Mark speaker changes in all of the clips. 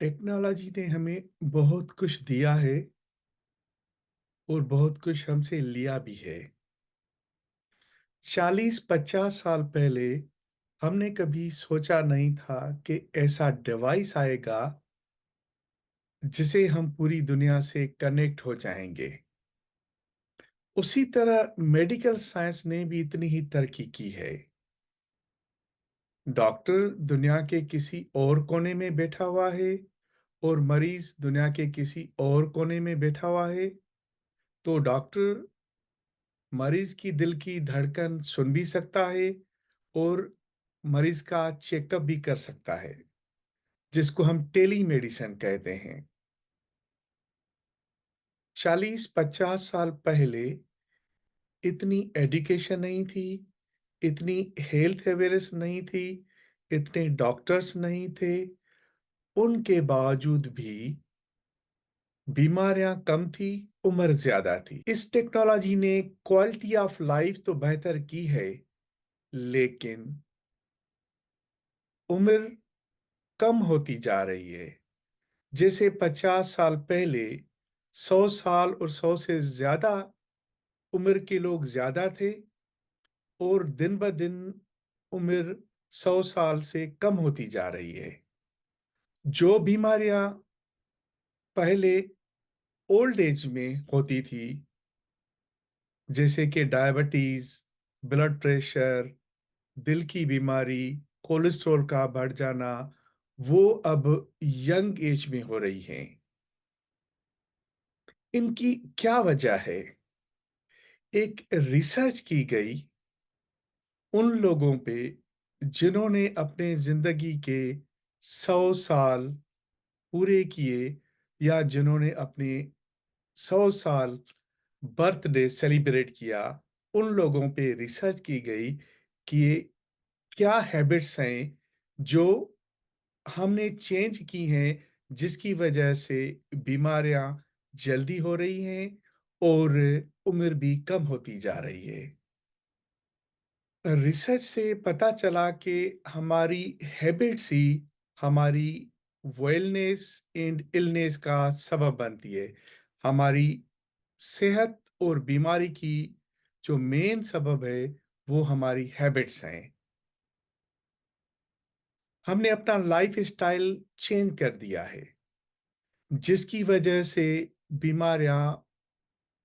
Speaker 1: Technology ने हमें बहुत कुछ दिया है और बहुत कुछ हमसे लिया भी है। 40-50 साल पहले हमने कभी सोचा नहीं था कि ऐसा डिवाइस आएगा जिसे हम पूरी दुनिया से कनेक्ट हो जाएंगे। उसी तरह मेडिकल साइंस ने भी इतनी ही तरक्की की है। डॉक्टर दुनिया के किसी और कोने में बैठा हुआ है और मरीज दुनिया के किसी और कोने में बैठा हुआ है। तो डॉक्टर मरीज की दिल की धड़कन सुन भी सकता है और मरीज का चेकअप भी कर सकता है, जिसको हम टेली मेडिसिन कहते हैं। 40-50 साल पहले इतनी एजुकेशन नहीं थी, इतनी हेल्थ अवेयरनेस नहीं थी, इतने डॉक्टर्स नहीं थे। उनके बावजूद भी बीमारियां कम थी, उम्र ज्यादा थी। इस टेक्नोलॉजी ने क्वालिटी ऑफ लाइफ तो बेहतर की है, लेकिन उम्र कम होती जा रही है। जैसे 50 साल पहले 100 साल और 100 से ज्यादा उम्र के लोग ज्यादा थे, और दिन ब दिन उम्र 100 साल से कम होती जा रही है। जो बीमारियां पहले ओल्ड एज में होती थी, जैसे कि डायबिटीज, ब्लड प्रेशर, दिल की बीमारी, कोलेस्ट्रॉल का बढ़ जाना, वो अब यंग एज में हो रही हैं। इनकी क्या वजह है? एक रिसर्च की गई उन लोगों पे जिन्होंने अपने जिंदगी के 100 साल पूरे किए, या जिन्होंने अपने 100 साल बर्थडे सेलिब्रेट किया। उन लोगों पे रिसर्च की गई कि ये क्या हैबिट्स हैं जो हमने चेंज की हैं, जिसकी वजह से बीमारियां जल्दी हो रही हैं और उम्र भी कम होती जा रही है। रिसर्च से पता चला कि हमारी हैबिट्स ही हमारी वेलनेस एंड इलनेस का सबब बनती है। हमारी सेहत और बीमारी की जो मेन सबब है, वो हमारी हैबिट्स हैं। हमने अपना लाइफ स्टाइल चेंज कर दिया है, जिसकी वजह से बीमारियां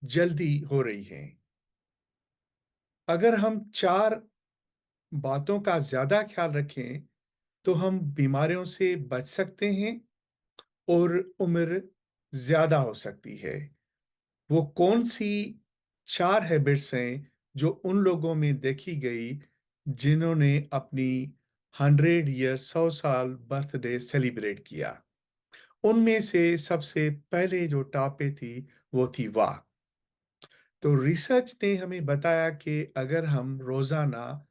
Speaker 1: जल्दी हो रही हैं। अगर हम चार बातों का ज्यादा ख्याल रखें तो हम बीमारियों से बच सकते हैं और उम्र ज्यादा हो सकती है। वो कौन सी चार हैबिट्स हैं जो उन लोगों में देखी गई जिन्होंने अपनी 100 ईयर 100 साल बर्थडे सेलिब्रेट किया? उनमें से सबसे पहले जो टॉप पे थी, वो थी वाह। तो रिसर्च ने हमें बताया कि अगर हम रोजाना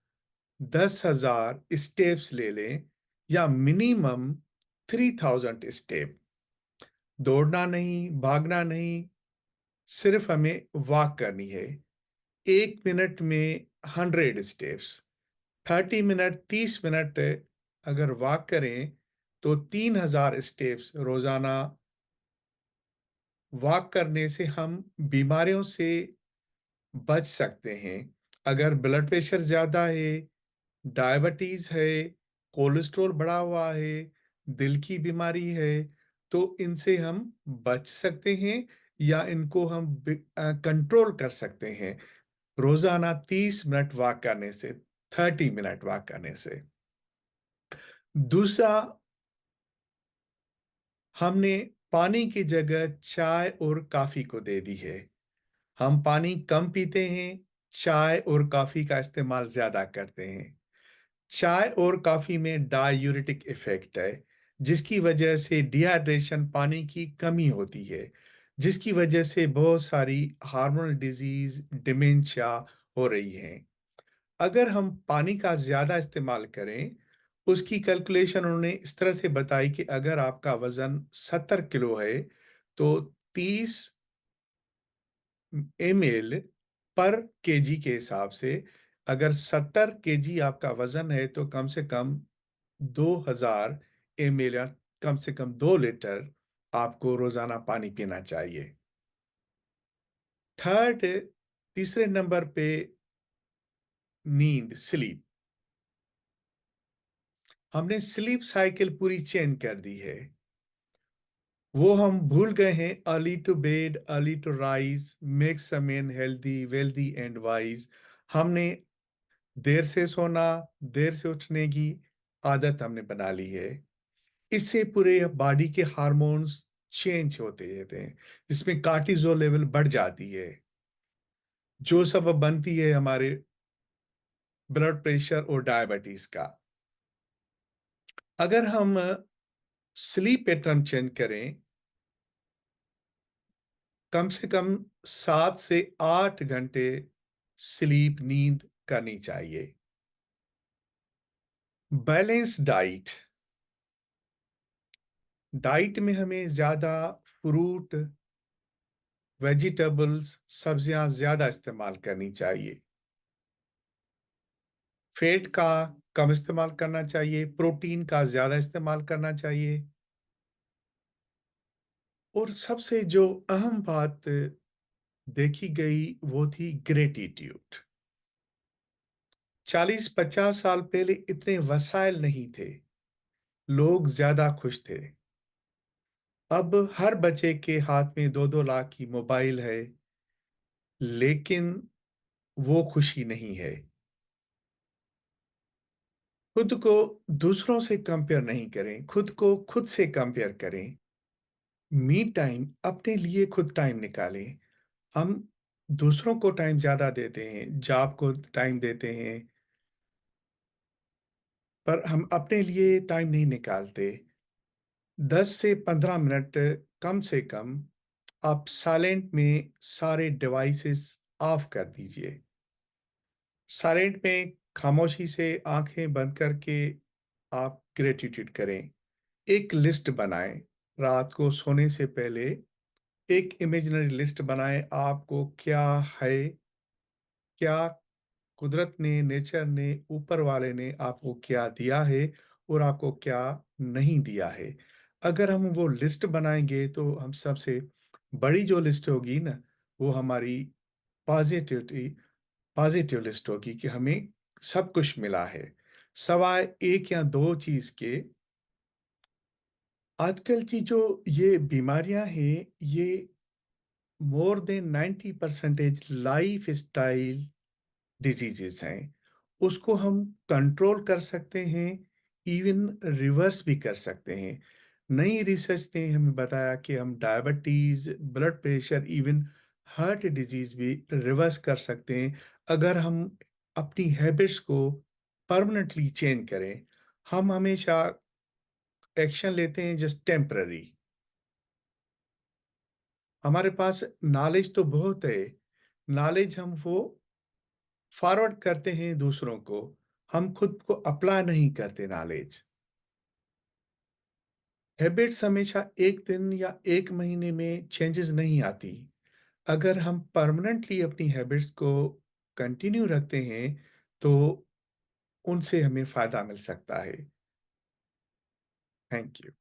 Speaker 1: 10,000 स्टेप्स ले लें, या मिनिमम 3,000 स्टेप, दौड़ना नहीं, भागना नहीं, सिर्फ हमें वॉक करनी है। 1 मिनट में 100 स्टेप्स, 30 मिनट 30 मिनट अगर वॉक करें तो 3,000 स्टेप्स रोजाना वॉक करने से हम बीमारियों से बच सकते हैं। अगर ब्लड प्रेशर ज्यादा है, डायबिटीज है, कोलेस्ट्रॉल बढ़ा हुआ है, दिल की बीमारी है, तो इनसे हम बच सकते हैं, या इनको हम कंट्रोल कर सकते हैं रोजाना 30 मिनट वॉक करने से, 30 मिनट वॉक करने से। दूसरा, हमने पानी की जगह चाय और कॉफी को दे दी है। हम पानी कम पीते हैं, चाय और कॉफी का इस्तेमाल ज्यादा करते हैं। चाय और कॉफी में डायूरेटिक इफेक्ट है, जिसकी वजह से डिहाइड्रेशन, पानी की कमी होती है, जिसकी वजह से बहुत सारी हार्मोनल डिजीज, डिमेंशिया हो रही है। अगर हम पानी का ज्यादा इस्तेमाल करें, उसकी कैलकुलेशन उन्होंने इस तरह से बताई कि अगर आपका वजन 70 किलो है तो 30 ml पर केजी के हिसाब से, अगर 70 केजी आपका वजन है तो कम से कम 2,000 ml या कम से कम 2 लीटर आपको रोज़ाना पानी पीना चाहिए। थर्ड तीसरे नंबर पे नींद, स्लीप। हमने स्लीप साइकिल पूरी चेंज कर दी है। वो हम भूल गए हैं early to bed, early to rise, makes a man healthy, wealthy and wise. हमने देर से सोना, देर से उठने की आदत हमने बना ली है। इससे पूरे बॉडी के हार्मोन्स चेंज होते रहते हैं, जिसमें कार्टिसोल लेवल बढ़ जाती है, जो सबब बनती है हमारे ब्लड प्रेशर और डायबिटीज़ का। अगर हम स्लीप पैटर्न चेंज करें, कम से कम 7 से 8 घंटे स्लीप नींद करनी चाहिए। बैलेंस डाइट, डाइट में हमें ज़्यादा फ्रूट, वेजिटेबल्स, सब्जियां ज़्यादा इस्तेमाल करनी चाहिए। फैट का कम इस्तेमाल करना चाहिए, प्रोटीन का ज़्यादा इस्तेमाल करना चाहिए। और सबसे जो अहम बात देखी गई वो थी ग्रेटिट्यूड। 40-50 साल पहले इतने वसाइल नहीं थे, लोग ज़्यादा खुश थे। अब हर बच्चे के हाथ में 2-2 लाख की मोबाइल है, लेकिन वो खुशी नहीं है। खुद को दूसरों से कंपेयर नहीं करें, खुद को खुद से कंपेयर करें। मी टाइम, अपने लिए खुद टाइम निकालें। हम दूसरों को टाइम ज़्यादा देते हैं, जॉब को टाइम देते हैं, पर हम अपने लिए टाइम नहीं निकालते। 10 से 15 मिनट कम से कम आप साइलेंट में सारे डिवाइसेस ऑफ कर दीजिए। साइलेंट में खामोशी से आँखें बंद करके आप ग्रैटिट्यूड करें। एक लिस्ट बनाएँ, रात को सोने से पहले एक इमेजिनरी लिस्ट बनाएँ, आपको क्या है, क्या कुदरत ने, नेचर ने, ऊपर वाले ने आपको क्या दिया है और आपको क्या नहीं दिया है। अगर हम वो लिस्ट बनाएँगे तो हम सबसे बड़ी जो लिस्ट होगी ना, वो हमारी पॉज़िटिविटी पॉज़िटिव लिस्ट होगी कि हमें सब कुछ मिला है। सवाए 1 या 2 चीज़ के। आजकल की जो ये बीमारियाँ हैं, ये मोर देन 90% लाइफ़स्टाइल डिजीज़ेज़ हैं। उसको हम कंट्रोल कर सकते हैं, इवन रिवर्स भी कर सकते हैं। नई रिसर्च ने हमें बताया कि हम diabetes, blood pressure, even heart disease भी रिवर्स कर सकते हैं, अगर हम अपनी हैबिट्स को परमानेंटली चेंज करें। हम हमेशा एक्शन लेते हैं जस्ट टेम्पररी। हमारे पास नॉलेज तो बहुत है, नॉलेज हम वो फॉरवर्ड करते हैं दूसरों को, हम खुद को अप्लाई नहीं करते नॉलेज। हैबिट्स हमेशा 1 दिन या 1 महीने में चेंजेस नहीं आती। अगर हम परमानेंटली अपनी हैबिट्स को कंटिन्यू रखते हैं, तो उनसे हमें फ़ायदा मिल सकता है। Thank you.